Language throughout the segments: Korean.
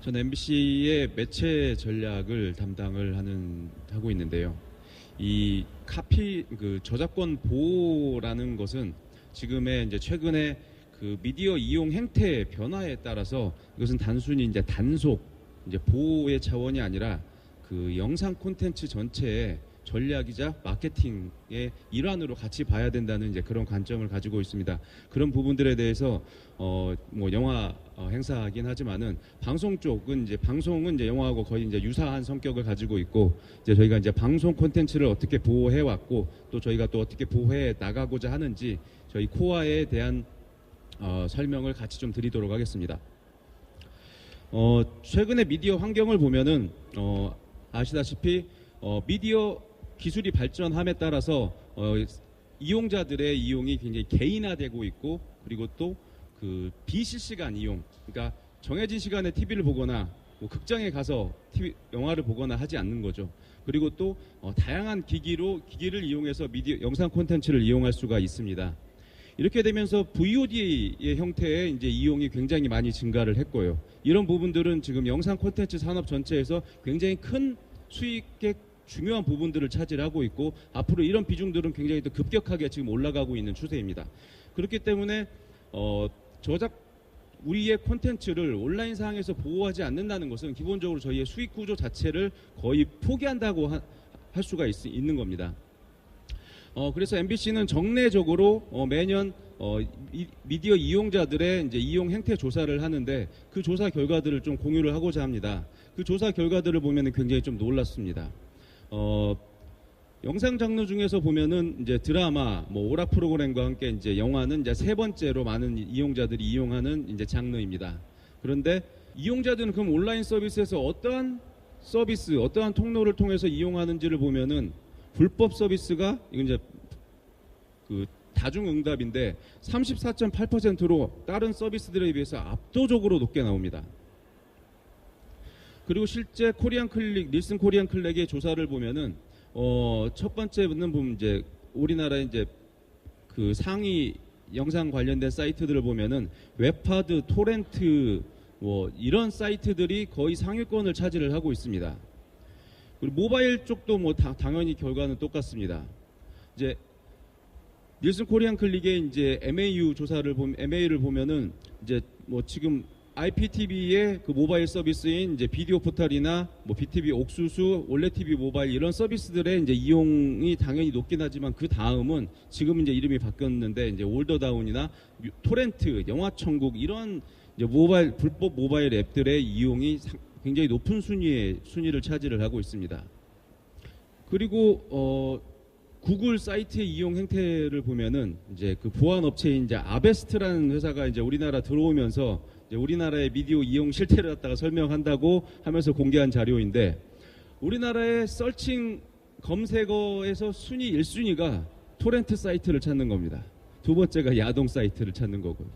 전 MBC의 매체 전략을 담당을 하고 있는데요. 이 저작권 보호라는 것은 지금의 이제 최근에 그 미디어 이용 행태 변화에 따라서 이것은 단순히 이제 단속 이제 보호의 차원이 아니라 그 영상 콘텐츠 전체의 전략이자 마케팅의 일환으로 같이 봐야 된다는 이제 그런 관점을 가지고 있습니다. 그런 부분들에 대해서 뭐 영화 행사하긴 하지만은 방송은 이제 영화하고 거의 이제 유사한 성격을 가지고 있고 이제 저희가 이제 방송 콘텐츠를 어떻게 보호해 왔고 또 저희가 또 어떻게 보호해 나가고자 하는지 저희 코어에 대한 설명을 같이 좀 드리도록 하겠습니다. 최근에 미디어 환경을 보면은 아시다시피 미디어 기술이 발전함에 따라서 이용자들의 이용이 굉장히 개인화되고 있고 그리고 또 그 비실시간 이용, 그러니까 정해진 시간에 TV를 보거나 뭐 극장에 가서 영화를 보거나 하지 않는 거죠. 그리고 또 다양한 기기를 이용해서 영상 콘텐츠를 이용할 수가 있습니다. 이렇게 되면서 VOD의 형태의 이제 이용이 굉장히 많이 증가를 했고요. 이런 부분들은 지금 영상 콘텐츠 산업 전체에서 굉장히 큰 수익의 중요한 부분들을 차지하고 있고 앞으로 이런 비중들은 굉장히 더 급격하게 지금 올라가고 있는 추세입니다. 그렇기 때문에 우리의 콘텐츠를 온라인상에서 보호하지 않는다는 것은 기본적으로 저희의 수익 구조 자체를 거의 포기한다고 할 수가 있는 겁니다. 그래서 MBC는 정례적으로 매년 미디어 이용자들의 이제 이용 행태 조사를 하는데 그 조사 결과들을 좀 공유를 하고자 합니다. 그 조사 결과들을 보면 굉장히 좀 놀랐습니다. 영상 장르 중에서 보면은 이제 드라마, 뭐 오락 프로그램과 함께 이제 영화는 이제 세 번째로 많은 이용자들이 이용하는 이제 장르입니다. 그런데 이용자들은 그럼 온라인 서비스에서 어떠한 통로를 통해서 이용하는지를 보면은 불법 서비스가 이건 이제 그 다중응답인데 34.8%로 다른 서비스들에 비해서 압도적으로 높게 나옵니다. 그리고 실제 닐슨 코리안 클릭의 조사를 보면은 첫 번째는 보면 이제 우리나라의 이제 그 상위 영상 관련된 사이트들을 보면은 웹하드, 토렌트 뭐 이런 사이트들이 거의 상위권을 차지를 하고 있습니다. 그리고 모바일 쪽도 뭐 당연히 결과는 똑같습니다. 이제 닐슨 코리안 클릭의 이제 MA를 보면은 이제 뭐 지금 IPTV의 그 모바일 서비스인 이제 비디오 포털이나 뭐 BTV 옥수수, 올레TV 모바일 이런 서비스들의 이제 이용이 당연히 높긴 하지만 그 다음은 지금 이제 이름이 바뀌었는데 이제 올더다운이나 토렌트, 영화천국 이런 이제 불법 모바일 앱들의 이용이 굉장히 높은 순위를 차지를 하고 있습니다. 그리고 구글 사이트의 이용 행태를 보면은 이제 그 보안 업체인 이제 아베스트라는 회사가 이제 우리나라 들어오면서 이제 우리나라의 미디어 이용 실태를 갖다가 설명한다고 하면서 공개한 자료인데 우리나라의 서칭 검색어에서 순위 1순위가 토렌트 사이트를 찾는 겁니다. 두 번째가 야동 사이트를 찾는 거고요.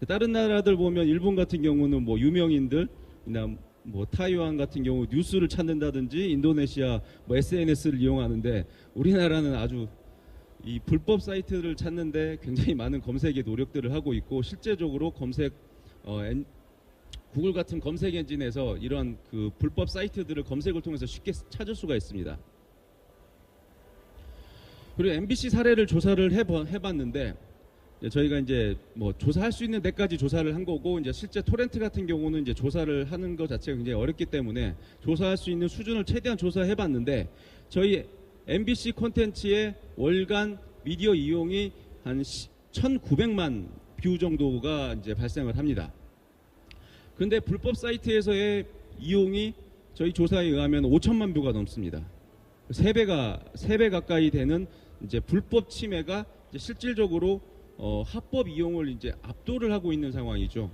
다른 나라들 보면 일본 같은 경우는 뭐 유명인들이나 뭐 타이완 같은 경우 뉴스를 찾는다든지 인도네시아 뭐 SNS를 이용하는데 우리나라는 아주 이 불법 사이트를 찾는데 굉장히 많은 검색의 노력들을 하고 있고 실제적으로 구글 같은 검색 엔진에서 이런 그 불법 사이트들을 검색을 통해서 쉽게 찾을 수가 있습니다. 그리고 MBC 사례를 조사를 해봤는데 저희가 이제 뭐 조사할 수 있는 데까지 조사를 한 거고 이제 실제 토렌트 같은 경우는 이제 조사를 하는 것 자체가 굉장히 어렵기 때문에 조사할 수 있는 수준을 최대한 조사해봤는데 저희 MBC 콘텐츠의 월간 미디어 이용이 한 1,900만 뷰 정도가 이제 발생을 합니다. 그런데 불법 사이트에서의 이용이 저희 조사에 의하면 5천만 뷰가 넘습니다. 3배 가까이 되는 이제 불법 침해가 이제 실질적으로 합법 이용을 이제 압도를 하고 있는 상황이죠.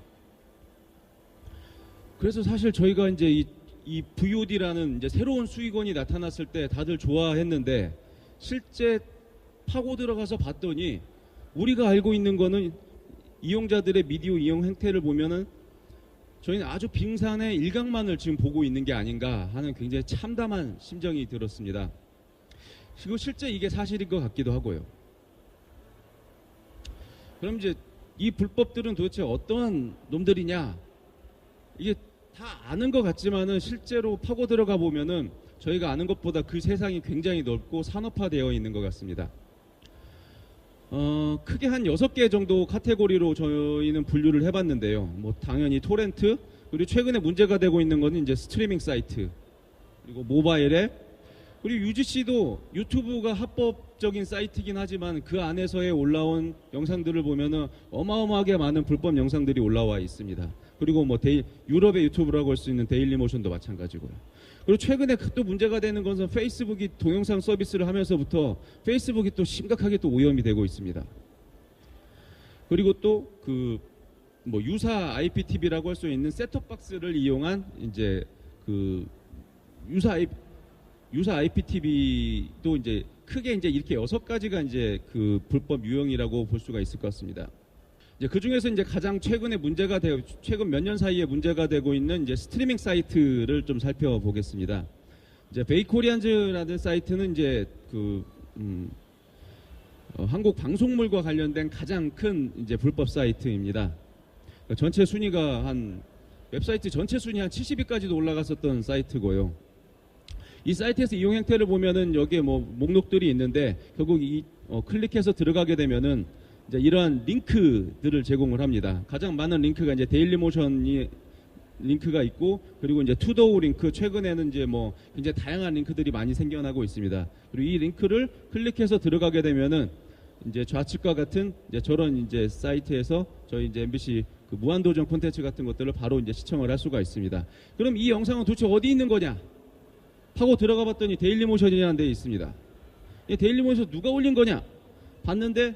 그래서 사실 저희가 이제 이 VOD라는 이제 새로운 수익원이 나타났을 때 다들 좋아했는데 실제 파고 들어가서 봤더니 우리가 알고 있는 거는 이용자들의 미디어 이용 행태를 보면은 저희는 아주 빙산의 일각만을 지금 보고 있는 게 아닌가 하는 굉장히 참담한 심정이 들었습니다. 그리고 실제 이게 사실인 것 같기도 하고요. 그럼 이제 이 불법들은 도대체 어떠한 놈들이냐? 이게 다 아는 것 같지만은 실제로 파고 들어가 보면은 저희가 아는 것보다 그 세상이 굉장히 넓고 산업화되어 있는 것 같습니다. 크게 한 6개 정도 카테고리로 저희는 분류를 해봤는데요. 뭐 당연히 토렌트, 그리고 최근에 문제가 되고 있는 것은 이제 스트리밍 사이트, 그리고 모바일 앱, 그리고 UGC도 유튜브가 합법적인 사이트이긴 하지만 그 안에서의 올라온 영상들을 보면은 어마어마하게 많은 불법 영상들이 올라와 있습니다. 그리고 뭐 유럽의 유튜브라고 할 수 있는 데일리모션도 마찬가지고요. 그리고 최근에 또 문제가 되는 것은 페이스북이 동영상 서비스를 하면서부터 페이스북이 또 심각하게 또 오염이 되고 있습니다. 그리고 또 그 뭐 유사 IPTV라고 할 수 있는 셋톱박스를 이용한 이제 그 유사 IPTV도 이제 크게 이제 이렇게 6가지가 이제 그 불법 유형이라고 볼 수가 있을 것 같습니다. 이제 그 중에서 이제 가장 최근 몇 년 사이에 문제가 되고 있는 이제 스트리밍 사이트를 좀 살펴보겠습니다. 이제 베이코리안즈라는 사이트는 이제 한국 방송물과 관련된 가장 큰 이제 불법 사이트입니다. 전체 순위가 웹사이트 전체 순위 한 70위까지도 올라갔었던 사이트고요. 이 사이트에서 이용 형태를 보면은 여기에 뭐 목록들이 있는데 결국 클릭해서 들어가게 되면은 이제 이러한 링크들을 제공을 합니다. 가장 많은 링크가 이제 데일리모션이 링크가 있고, 그리고 이제 투더우 링크, 최근에는 이제 뭐 굉장히 다양한 링크들이 많이 생겨나고 있습니다. 그리고 이 링크를 클릭해서 들어가게 되면은 이제 좌측과 같은 이제 저런 이제 사이트에서 저희 이제 MBC 그 무한도전 콘텐츠 같은 것들을 바로 이제 시청을 할 수가 있습니다. 그럼 이 영상은 도대체 어디 있는 거냐 하고 들어가 봤더니 데일리모션이라는 데에 있습니다. 이 데일리모션 누가 올린 거냐 봤는데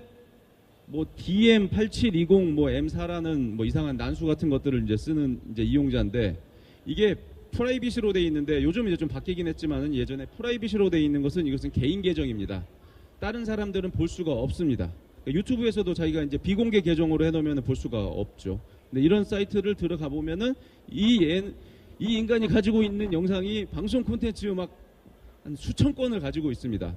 뭐 DM8720 뭐 M4라는 뭐 이상한 난수 같은 것들을 이제 쓰는 이제 이용자인데, 이게 프라이빗으로 돼 있는데 요즘 이제 좀 바뀌긴 했지만은 예전에 프라이빗으로 돼 있는 것은 이것은 개인 계정입니다. 다른 사람들은 볼 수가 없습니다. 그러니까 유튜브에서도 자기가 이제 비공개 계정으로 해놓으면 볼 수가 없죠. 근데 이런 사이트를 들어가 보면은 이 인간이 가지고 있는 영상이 방송 콘텐츠 막 한 수천 건을 가지고 있습니다.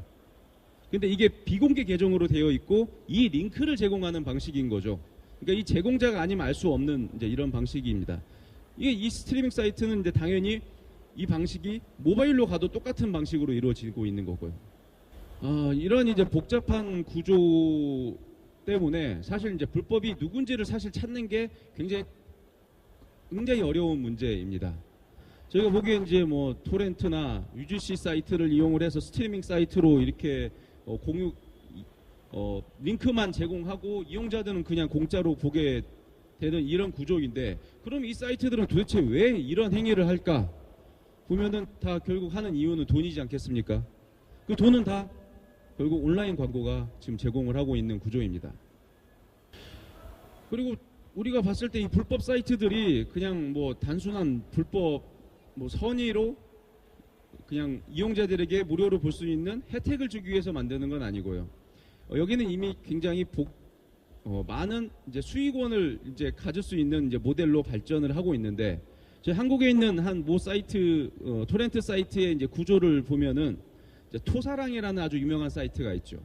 근데 이게 비공개 계정으로 되어 있고 이 링크를 제공하는 방식인 거죠. 그러니까 이 제공자가 아니면 알 수 없는 이제 이런 방식입니다. 이 스트리밍 사이트는 이제 당연히 이 방식이 모바일로 가도 똑같은 방식으로 이루어지고 있는 거고요. 이런 이제 복잡한 구조 때문에 사실 이제 불법이 누군지를 사실 찾는 게 굉장히 어려운 문제입니다. 저희가 보기엔 이제 뭐 토렌트나 UGC 사이트를 이용을 해서 스트리밍 사이트로 이렇게 링크만 제공하고 이용자들은 그냥 공짜로 보게 되는 이런 구조인데, 그럼 이 사이트들은 도대체 왜 이런 행위를 할까? 보면은 다 결국 하는 이유는 돈이지 않겠습니까? 그 돈은 다 결국 온라인 광고가 지금 제공을 하고 있는 구조입니다. 그리고 우리가 봤을 때 이 불법 사이트들이 그냥 뭐 단순한 불법 뭐 선의로 그냥 이용자들에게 무료로 볼 수 있는 혜택을 주기 위해서 만드는 건 아니고요. 여기는 이미 굉장히 많은 이제 수익원을 이제 가질 수 있는 이제 모델로 발전을 하고 있는데, 저희 한국에 있는 한 모 사이트 토렌트 사이트의 이제 구조를 보면은 이제 토사랑이라는 아주 유명한 사이트가 있죠.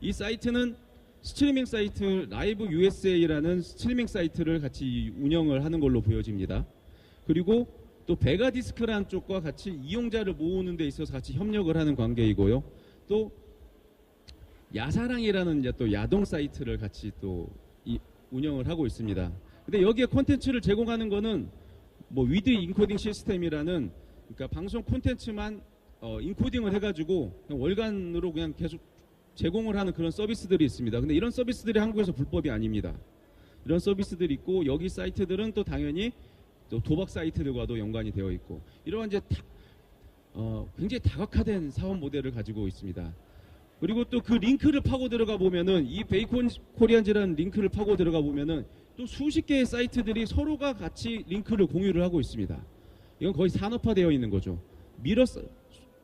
이 사이트는 스트리밍 사이트 라이브 USA라는 스트리밍 사이트를 같이 운영을 하는 걸로 보여집니다. 그리고 또 베가디스크라는 쪽과 같이 이용자를 모으는 데 있어서 같이 협력을 하는 관계이고요. 또 야사랑이라는 이제 또 야동 사이트를 같이 또 운영을 하고 있습니다. 근데 여기에 콘텐츠를 제공하는 거는 뭐 위드 인코딩 시스템이라는, 그러니까 방송 콘텐츠만 인코딩을 해가지고 그냥 월간으로 그냥 계속 제공을 하는 그런 서비스들이 있습니다. 근데 이런 서비스들이 한국에서 불법이 아닙니다. 이런 서비스들이 있고, 여기 사이트들은 또 당연히 또 도박 사이트들과도 연관이 되어 있고, 이러한 이제 굉장히 다각화된 사업 모델을 가지고 있습니다. 그리고 또 그 링크를 파고 들어가 보면은 이 베이콘 코리안즈라는 링크를 파고 들어가 보면은 또 수십 개의 사이트들이 서로가 같이 링크를 공유를 하고 있습니다. 이건 거의 산업화되어 있는 거죠.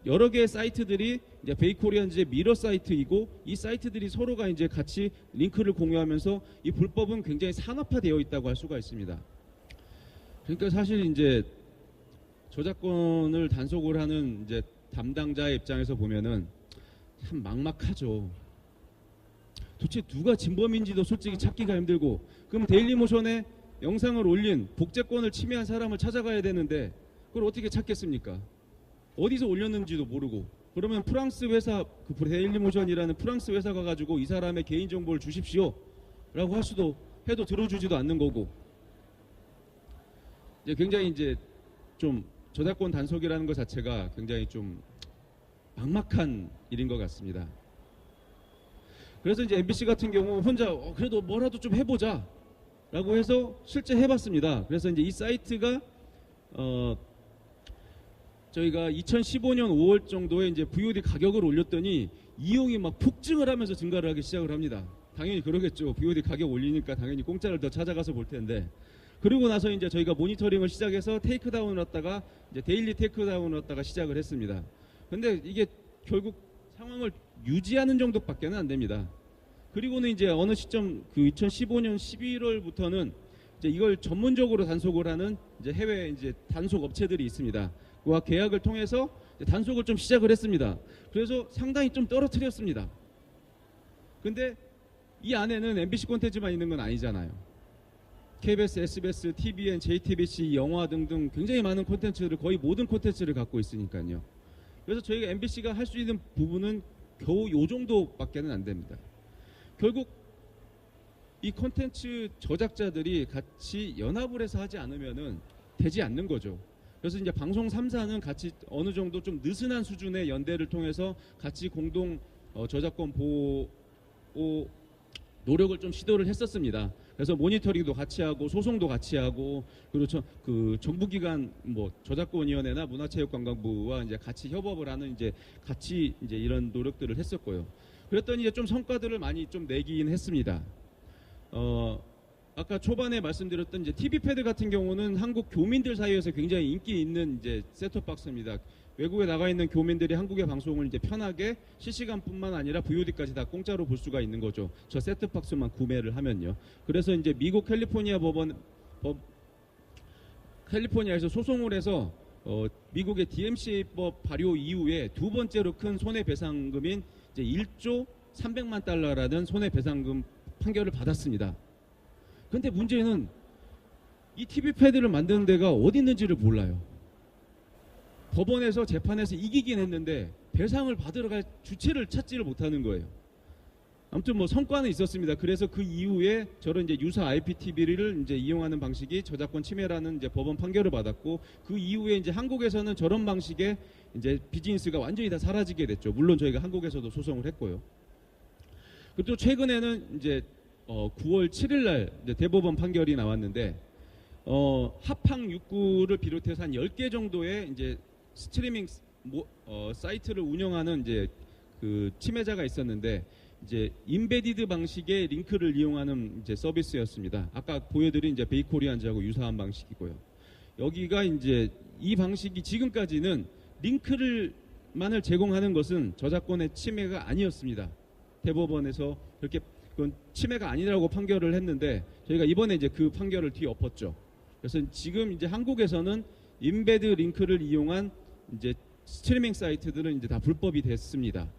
여러 개의 사이트들이 이제 베이코리안즈의 미러 사이트이고, 이 사이트들이 서로가 이제 같이 링크를 공유하면서 이 불법은 굉장히 산업화되어 있다고 할 수가 있습니다. 그러니까 사실 이제 저작권을 단속을 하는 이제 담당자의 입장에서 보면은 참 막막하죠. 도대체 누가 진범인지도 솔직히 찾기가 힘들고, 그럼 데일리모션에 영상을 올린 복제권을 침해한 사람을 찾아가야 되는데 그걸 어떻게 찾겠습니까? 어디서 올렸는지도 모르고. 그러면 프랑스 회사, 그 데일리모션이라는 프랑스 회사가 가지고 이 사람의 개인정보를 주십시오 라고 할 수도 해도 들어주지도 않는 거고. 이제 굉장히 이제 좀 저작권 단속이라는 것 자체가 굉장히 좀 막막한 일인 것 같습니다. 그래서 이제 MBC 같은 경우 혼자 그래도 뭐라도 좀 해보자 라고 해서 실제 해봤습니다. 그래서 이제 이 사이트가 저희가 2015년 5월 정도에 이제 VOD 가격을 올렸더니 이용이 막 폭증을 하면서 증가를 하기 시작을 합니다. 당연히 그러겠죠. VOD 가격 올리니까 당연히 공짜를 더 찾아가서 볼 텐데. 그리고 나서 이제 저희가 모니터링을 시작해서 테이크다운을 했다가 이제 데일리 테이크다운을 했다가 시작을 했습니다. 근데 이게 결국 상황을 유지하는 정도밖에는 안 됩니다. 그리고는 이제 어느 시점 그 2015년 11월부터는 이제 이걸 전문적으로 단속을 하는 이제 해외 이제 단속 업체들이 있습니다. 그와 계약을 통해서 단속을 좀 시작을 했습니다. 그래서 상당히 좀 떨어뜨렸습니다. 근데 이 안에는 MBC 콘텐츠만 있는 건 아니잖아요. KBS, SBS, TVN, JTBC, 영화 등등 굉장히 많은 콘텐츠를 거의 모든 콘텐츠를 갖고 있으니까요. 그래서 저희가 MBC가 할 수 있는 부분은 겨우 요 정도밖에는 안 됩니다. 결국 이 콘텐츠 저작자들이 같이 연합을 해서 하지 않으면은 되지 않는 거죠. 그래서 이제 방송 3사는 같이 어느 정도 좀 느슨한 수준의 연대를 통해서 같이 공동 저작권 보호 노력을 좀 시도를 했었습니다. 그래서 모니터링도 같이 하고 소송도 같이 하고 그리고 그 정부기관 뭐 저작권위원회나 문화체육관광부와 이제 같이 협업을 하는 이제 같이 이제 이런 노력들을 했었고요. 그랬더니 이제 좀 성과들을 많이 좀 내긴 했습니다. 아까 초반에 말씀드렸던 이제 TV 패드 같은 경우는 한국 교민들 사이에서 굉장히 인기 있는 이제 셋톱 박스입니다. 외국에 나가 있는 교민들이 한국의 방송을 이제 편하게 실시간뿐만 아니라 VOD까지 다 공짜로 볼 수가 있는 거죠. 저 셋톱 박스만 구매를 하면요. 그래서 이제 미국 캘리포니아에서 소송을 해서 미국의 DMCA법 발효 이후에 두 번째로 큰 손해배상금인 이제 1조 300만 달러라는 손해배상금 판결을 받았습니다. 근데 문제는 이 TV 패드를 만드는 데가 어디 있는지를 몰라요. 법원에서 재판에서 이기긴 했는데 배상을 받으러 갈 주체를 찾지를 못하는 거예요. 아무튼 뭐 성과는 있었습니다. 그래서 그 이후에 저런 이제 유사 IPTV를 이제 이용하는 방식이 저작권 침해라는 이제 법원 판결을 받았고 그 이후에 이제 한국에서는 저런 방식의 이제 비즈니스가 완전히 다 사라지게 됐죠. 물론 저희가 한국에서도 소송을 했고요. 그리고 또 최근에는 이제 9월 7일 날 이제 대법원 판결이 나왔는데 합항 6구를 비롯해서 한 10개 정도의 이제 스트리밍 사이트를 운영하는 이제 그 침해자가 있었는데 이제 인베디드 방식의 링크를 이용하는 이제 서비스였습니다. 아까 보여드린 이제 베이코리안즈하고 유사한 방식이고요. 여기가 이제 이 방식이 지금까지는 링크를만을 제공하는 것은 저작권의 침해가 아니었습니다. 대법원에서 그렇게 그건 침해가 아니라고 판결을 했는데 저희가 이번에 이제 그 판결을 뒤엎었죠. 그래서 지금 이제 한국에서는 인베드 링크를 이용한 이제 스트리밍 사이트들은 이제 다 불법이 됐습니다.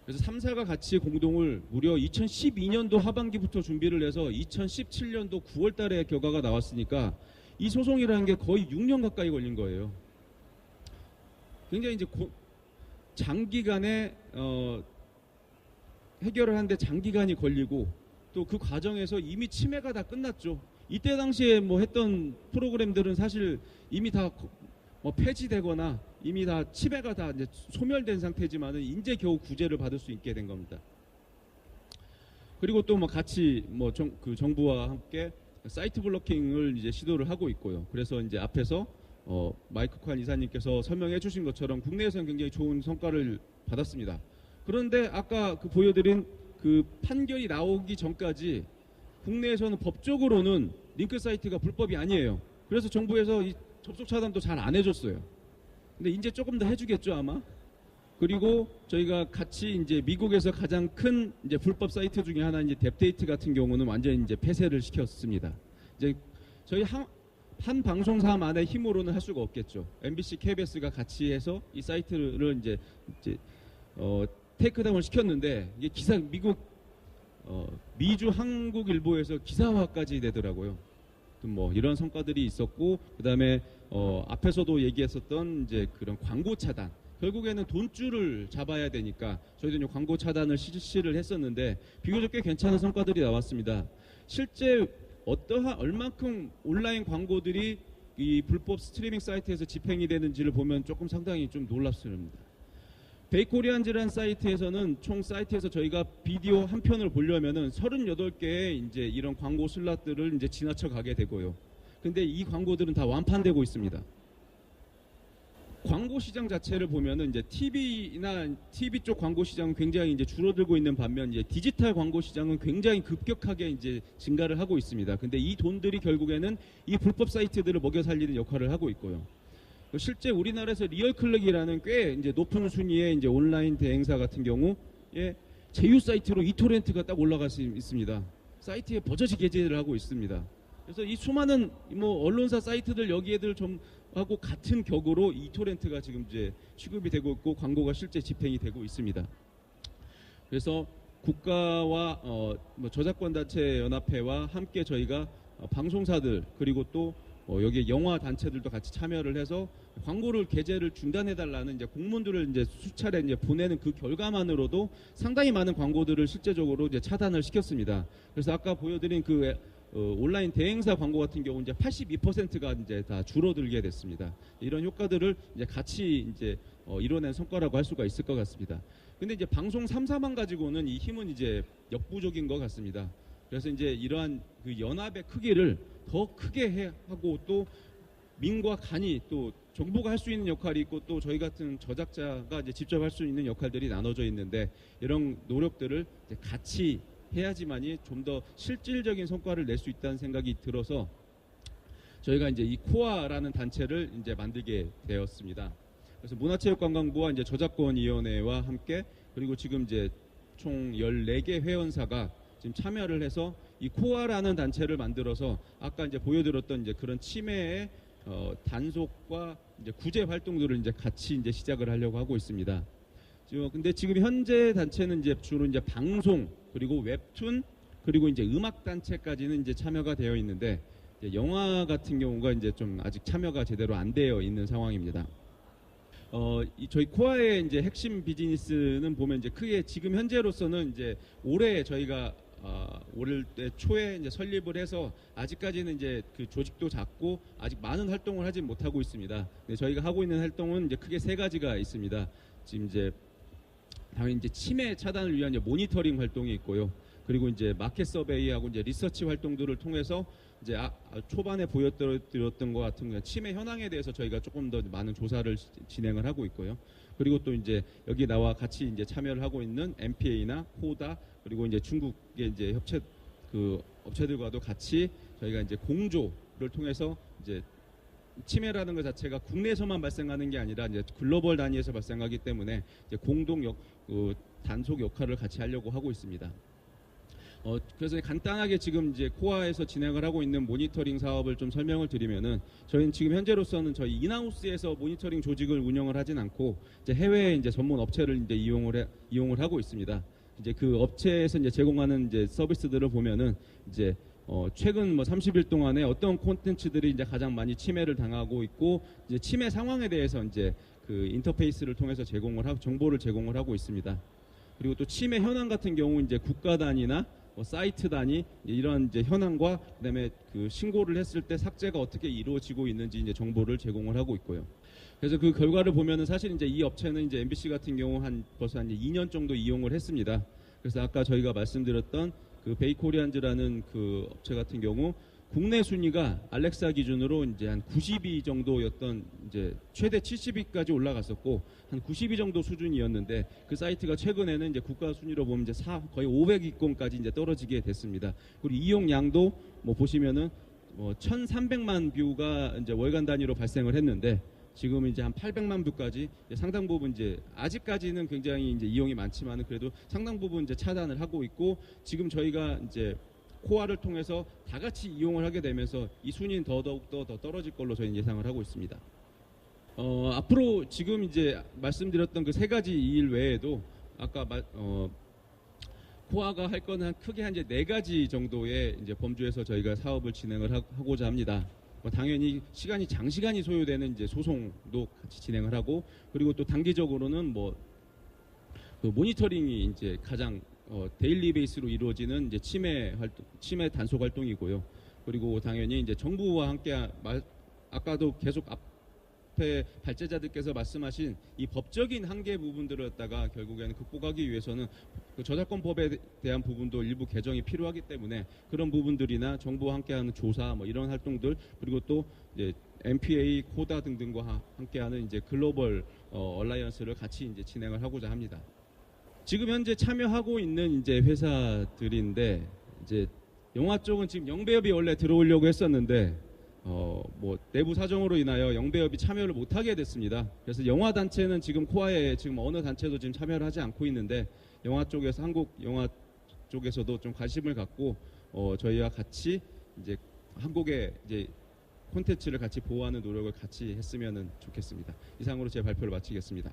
그래서 3사가 같이 공동을 무려 2012년도 하반기부터 준비를 해서 2017년도 9월 달에 결과가 나왔으니까 이 소송이라는 게 거의 6년 가까이 걸린 거예요. 굉장히 이제 장기간에 해결을 하는데 장기간이 걸리고 또 그 과정에서 이미 침해가 다 끝났죠. 이때 당시에 뭐 했던 프로그램들은 사실 이미 다 뭐 폐지되거나 이미 다 침해가 다 이제 소멸된 상태지만은 이제 겨우 구제를 받을 수 있게 된 겁니다. 그리고 또 뭐 같이 뭐 그 정부와 함께 사이트 블로킹을 이제 시도를 하고 있고요. 그래서 이제 앞에서 마이크 관 이사님께서 설명해 주신 것처럼 국내에서는 굉장히 좋은 성과를 받았습니다. 그런데 아까 그 보여드린 그 판결이 나오기 전까지 국내에서는 법적으로는 링크 사이트가 불법이 아니에요. 그래서 정부에서 이 접속 차단도 잘 안 해줬어요. 근데 이제 조금 더 해주겠죠 아마. 그리고 저희가 같이 이제 미국에서 가장 큰 이제 불법 사이트 중에 하나 이제 뎁데이트 같은 경우는 완전히 이제 폐쇄를 시켰습니다. 이제 저희 한 방송사만의 힘으로는 할 수가 없겠죠. MBC, KBS가 같이 해서 이 사이트를 이제 테이크다운을 시켰는데 이게 미국 미주 한국일보에서 기사화까지 되더라고요. 뭐 이런 성과들이 있었고, 그다음에 앞에서도 얘기했었던 이제 그런 광고 차단. 결국에는 돈줄을 잡아야 되니까 저희도 광고 차단을 실시를 했었는데 비교적 꽤 괜찮은 성과들이 나왔습니다. 실제 얼만큼 온라인 광고들이 이 불법 스트리밍 사이트에서 집행이 되는지를 보면 조금 상당히 좀 놀랍습니다. 베이코리안즈라는 사이트에서는 총 사이트에서 저희가 비디오 한 편을 보려면은 38개의 이제 이런 광고 슬롯들을 이제 지나쳐 가게 되고요. 근데 이 광고들은 다 완판되고 있습니다. 광고 시장 자체를 보면은 이제 TV 쪽 광고 시장은 굉장히 이제 줄어들고 있는 반면 이제 디지털 광고 시장은 굉장히 급격하게 이제 증가를 하고 있습니다. 근데 이 돈들이 결국에는 이 불법 사이트들을 먹여 살리는 역할을 하고 있고요. 실제 우리나라에서 리얼클릭이라는 꽤 이제 높은 순위의 이제 온라인 대행사 같은 경우에 제휴 사이트로 이토렌트가 딱 올라갈 수 있습니다. 사이트에 버젓이 게재를 하고 있습니다. 그래서 이 수많은 뭐 언론사 사이트들 여기에들 좀 하고 같은 격으로 이토렌트가 지금 이제 취급이 되고 있고 광고가 실제 집행이 되고 있습니다. 그래서 국가와 뭐 저작권 단체 연합회와 함께 저희가 방송사들 그리고 또 여기 영화 단체들도 같이 참여를 해서 광고를 게재를 중단해달라는 이제 공문들을 이제 수차례 이제 보내는 그 결과만으로도 상당히 많은 광고들을 실제적으로 이제 차단을 시켰습니다. 그래서 아까 보여드린 그 온라인 대행사 광고 같은 경우 이제 82%가 이제 다 줄어들게 됐습니다. 이런 효과들을 이제 같이 이제 이뤄낸 성과라고 할 수가 있을 것 같습니다. 근데 이제 방송 3사만 가지고는 이 힘은 이제 역부족인 것 같습니다. 그래서 이제 이러한 그 연합의 크기를 더 크게 하고 또 민과 간이 또 정부가 할 수 있는 역할이 있고 또 저희 같은 저작자가 이제 직접 할 수 있는 역할들이 나눠져 있는데 이런 노력들을 이제 같이 해야지만이 좀 더 실질적인 성과를 낼 수 있다는 생각이 들어서 저희가 이제 이 코아라는 단체를 이제 만들게 되었습니다. 그래서 문화체육관광부와 이제 저작권위원회와 함께 그리고 지금 이제 총 14개 회원사가 지금 참여를 해서 이 코아라는 단체를 만들어서 아까 이제 보여드렸던 이제 그런 침해의 단속과 이제 구제 활동들을 이제 같이 이제 시작을 하려고 하고 있습니다. 근데 지금 현재 단체는 이제 주로 이제 방송 그리고 웹툰 그리고 이제 음악 단체까지는 이제 참여가 되어 있는데 이제 영화 같은 경우가 이제 좀 아직 참여가 제대로 안 되어 있는 상황입니다. 저희 코아의 이제 핵심 비즈니스는 보면 이제 크게 지금 현재로서는 이제 올해 저희가 올 때 초에 이제 설립을 해서 아직까지는 이제 그 조직도 작고 아직 많은 활동을 하지 못하고 있습니다. 근데 저희가 하고 있는 활동은 이제 크게 세 가지가 있습니다. 지금 이제 당연히 이제 침해 차단을 위한 이제 모니터링 활동이 있고요. 그리고 이제 마켓 서베이하고 이제 리서치 활동들을 통해서 이제 초반에 보여드렸던 것 같은 침해 현황에 대해서 저희가 조금 더 많은 조사를 진행을 하고 있고요. 그리고 또 이제 여기 나와 같이 이제 참여를 하고 있는 MPA나 호다 그리고 이제 중국의 이제 업체들과도 같이 저희가 이제 공조를 통해서 이제 침해라는 것 자체가 국내에서만 발생하는 게 아니라 이제 글로벌 단위에서 발생하기 때문에 이제 공동 단속 역할을 같이 하려고 하고 있습니다. 그래서 간단하게 지금 이제 코아에서 진행을 하고 있는 모니터링 사업을 좀 설명을 드리면은 저희는 지금 현재로서는 저희 인하우스에서 모니터링 조직을 운영을 하진 않고 이제 해외에 이제 전문 업체를 이제 이용을 하고 있습니다. 이제 그 업체에서 이제 제공하는 이제 서비스들을 보면은 이제 최근 뭐 30일 동안에 어떤 콘텐츠들이 이제 가장 많이 침해를 당하고 있고 이제 침해 상황에 대해서 이제 그 인터페이스를 통해서 정보를 제공을 하고 있습니다. 그리고 또 침해 현황 같은 경우 이제 국가 단위나 사이트 단위 이런 이제 현황과 그다음에 그 신고를 했을 때 삭제가 어떻게 이루어지고 있는지 이제 정보를 제공을 하고 있고요. 그래서 그 결과를 보면은 사실 이제 이 업체는 이제 MBC 같은 경우 벌써 한 2년 정도 이용을 했습니다. 그래서 아까 저희가 말씀드렸던 그 베이코리안즈라는 그 업체 같은 경우 국내 순위가 알렉사 기준으로 이제 한 90위 정도였던 이제 최대 70위까지 올라갔었고 한 90위 정도 수준이었는데 그 사이트가 최근에는 이제 국가 순위로 보면 이제 거의 500위권까지 이제 떨어지게 됐습니다. 그리고 이용량도 뭐 보시면은 1,300만 뷰가 이제 월간 단위로 발생을 했는데 지금은 이제 한 800만 뷰까지 상당 부분 이제 아직까지는 굉장히 이제 이용이 많지만은 그래도 상당 부분 이제 차단을 하고 있고 지금 저희가 이제 코아를 통해서 다 같이 이용을 하게 되면서 이 순위는 더더욱더 더 떨어질 걸로 저희는 예상을 하고 있습니다. 앞으로 지금 이제 말씀드렸던 그 세 가지 일 외에도 아까 코아가 할 거는 크게 한 이제 4가지 정도의 이제 범주에서 저희가 사업을 진행을 하고자 합니다. 당연히 장시간이 소요되는 이제 소송도 같이 진행을 하고, 그리고 또 단기적으로는 그 모니터링이 이제 가장 데일리 베이스로 이루어지는 이제 치매 단속 활동이고요. 그리고 당연히 이제 정부와 함께 아까도 계속 앞에 발제자들께서 말씀하신 이 법적인 한계 부분들을 갖다가 결국에는 극복하기 위해서는 그 저작권법에 대한 부분도 일부 개정이 필요하기 때문에 그런 부분들이나 정부와 함께하는 조사 이런 활동들, 그리고 또 이제 MPA, 코다 등등과 함께하는 이제 글로벌 얼라이언스를 같이 이제 진행을 하고자 합니다. 지금 현재 참여하고 있는 이제 회사들인데, 이제 영화 쪽은 지금 영배업이 원래 들어오려고 했었는데 내부 사정으로 인하여 영배업이 참여를 못하게 됐습니다. 그래서 영화 단체는 지금 코아에 지금 어느 단체도 지금 참여를 하지 않고 있는데, 영화 쪽에서 한국 영화 쪽에서도 좀 관심을 갖고 저희와 같이 이제 한국의 이제 콘텐츠를 같이 보호하는 노력을 같이 했으면 좋겠습니다. 이상으로 제 발표를 마치겠습니다.